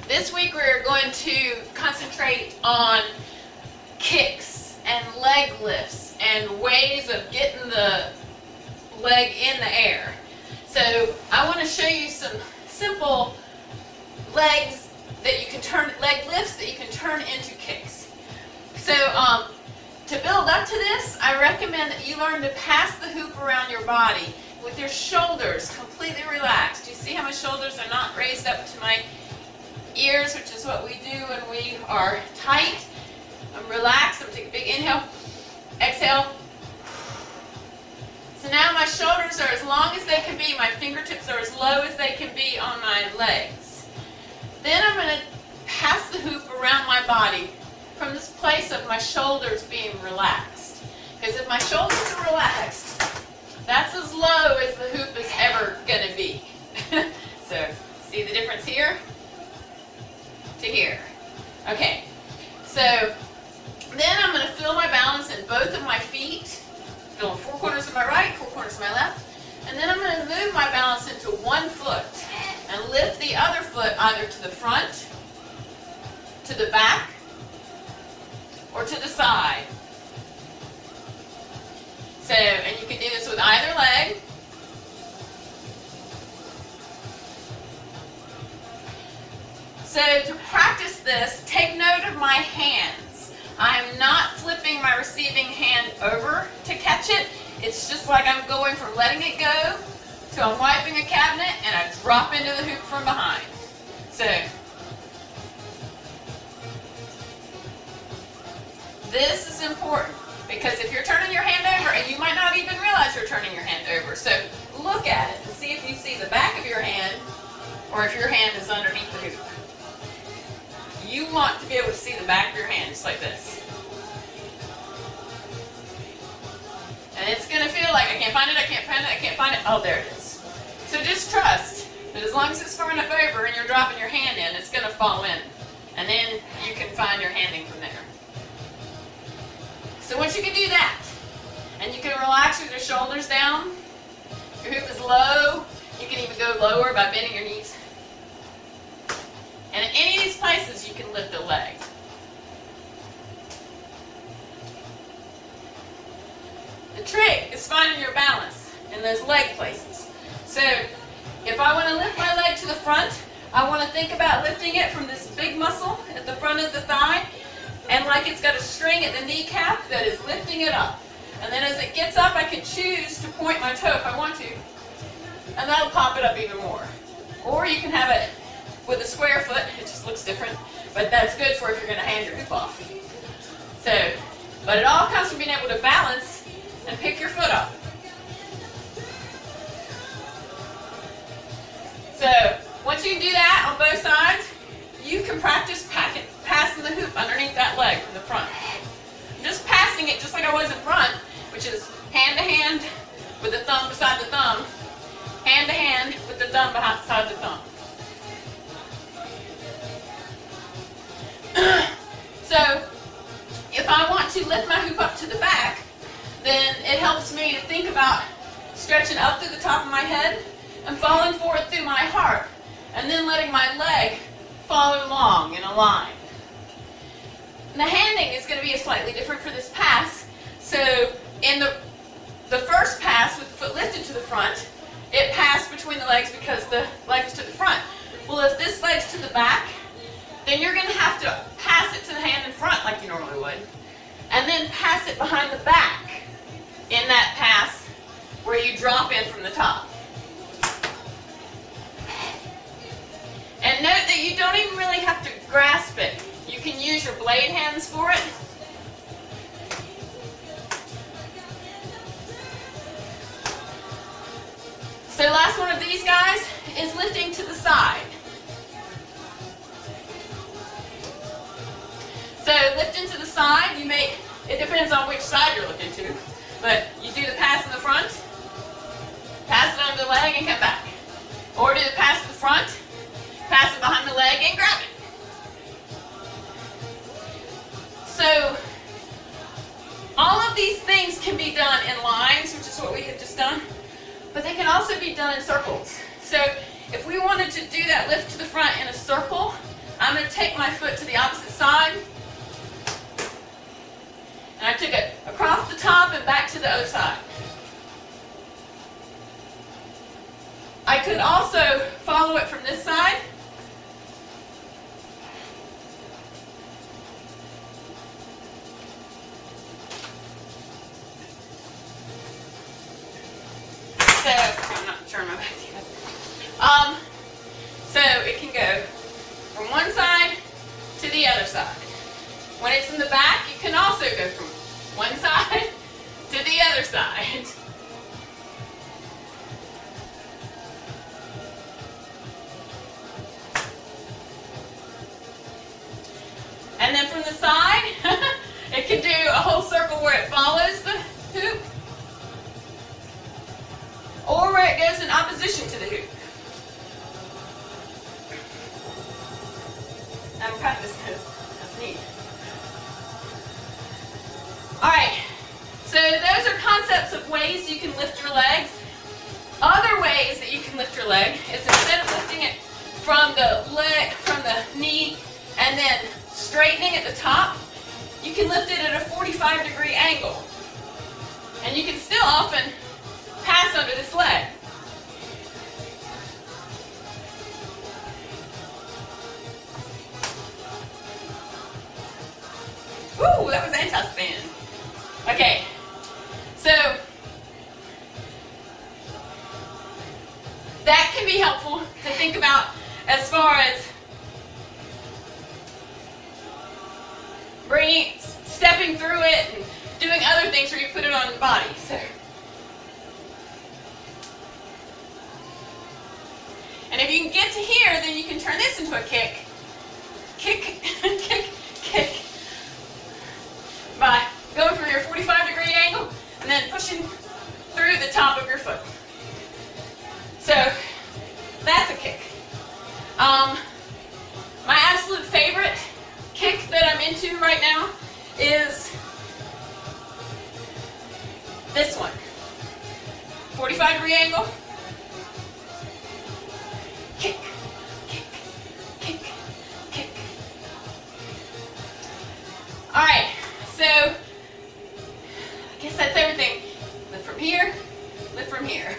This week we're going to concentrate on kicks and leg lifts and ways of getting the leg in the air. So I want to show you some simple leg lifts that you can turn into kicks. So to build up to this, I recommend that you learn to pass the hoop around your body with your shoulders completely relaxed. You see how my shoulders are not raised up to my ears, which is what we do when we are tight. I'm relaxed. I'm going to take a big inhale, exhale. So now my shoulders are as long as they can be. My fingertips are as low as they can be on my legs. Then I'm going to pass the hoop around my body from this place of my shoulders being relaxed. Because if my shoulders are relaxed, that's as low as the hoop is ever going to be. So, see the difference here to here. Okay, so then I'm going to feel my balance in both of my feet, feeling 4 corners of my right, 4 corners of my left, and then I'm going to move my balance into one foot and lift the other foot either to the front, to the back, or to the side. So, and you can do this with either leg. So to practice this, take note of my hands. I'm not flipping my receiving hand over to catch it. It's just like I'm going from letting it go to I'm wiping a cabinet and I drop into the hoop from behind. So this is important because if you're turning your hand over, and you might not even realize you're turning your hand over, so look at it and see if you see the back of your hand or if your hand is underneath the hoop. You want to be able to see the back of your hand just like this. And it's going to feel like I can't find it, I can't find it, I can't find it. Oh, there it is. So just trust that as long as it's far enough over and you're dropping your hand in, it's going to fall in. And then you can find your handing from there. So once you can do that, and you can relax with your shoulders down, your hoop is low, you can even go lower by bending your knees. And in any of these places, you can lift a leg. The trick is finding your balance in those leg places. So if I want to lift my leg to the front, I want to think about lifting it from this big muscle at the front of the thigh, and like it's got a string at the kneecap that is lifting it up. And then as it gets up, I can choose to point my toe if I want to. And that'll pop it up even more. Or you can have it with a square foot. It just looks different. But that's good for if you're going to hand your hoop off. So, but it all comes from being able to balance and pick your foot up. So, once you do that on both sides, you can practice passing the hoop underneath that leg from the front. Just passing it just like I was in front, which is hand to hand with the thumb beside the thumb, hand to hand with the thumb beside the thumb. So, if I want to lift my hoop up to the back, then it helps me to think about stretching up through the top of my head and falling forward through my heart, and then letting my leg follow along in a line. And the handing is going to be slightly different for this pass. So in the first pass with the foot lifted to the front, it passed between the legs because the leg was to the front. Well, if this leg's to the back, then you're going to have to pass it to the hand in front like you normally would, and then pass it behind the back in that pass where you drop in from the top. And note that you don't even really have to grasp it. You can use your blade hands for it. So last one of these guys is lifting to the side. So lifting to the side, you make, it depends on which side you're looking to, but you do the pass in the front, pass it under the leg and come back. Or do the pass to the front, pass it behind the leg and grab it. So all of these things can be done in lines, which is what we have just done, but they can also be done in circles. So if we wanted to do that lift to the front in a circle, take my foot to the opposite side. And I took it across the top and back to the other side. I could also follow it from this side. So, I'm not turning my back to you guys. So it can go from one side to the other side. When it's in the back, you can also go from one side to the other side. And then from the side, it can do a whole circle where it follows the hoop, or where it goes in opposition to the hoop. I'm practicing this. That's neat. Alright, so those are concepts of ways you can lift your legs. Other ways that you can lift your leg is instead of lifting it from the leg, from the knee, and then straightening at the top, you can lift it at a 45-degree angle. And you can still often pass under this leg. Woo, that was anti-spin. Okay, so that can be helpful to think about as far as stepping through it and doing other things where you put it on your body. So, and if you can get to here, then you can turn this into a kick. Kick, kick, kick. By going for your 45-degree angle and then pushing through the top of your foot. So that's a kick. My absolute favorite kick that I'm into right now is this one. 45-degree angle. Kick, kick, kick, kick. All right. So, I guess that's everything. Lift from here, lift from here.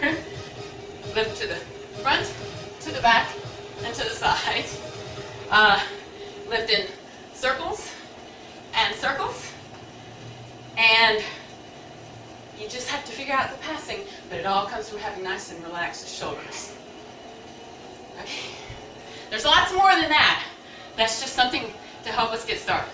Lift to the front, to the back, and to the side. Lift in circles and circles. And you just have to figure out the passing, but it all comes from having nice and relaxed shoulders. Okay. There's lots more than that. That's just something to help us get started.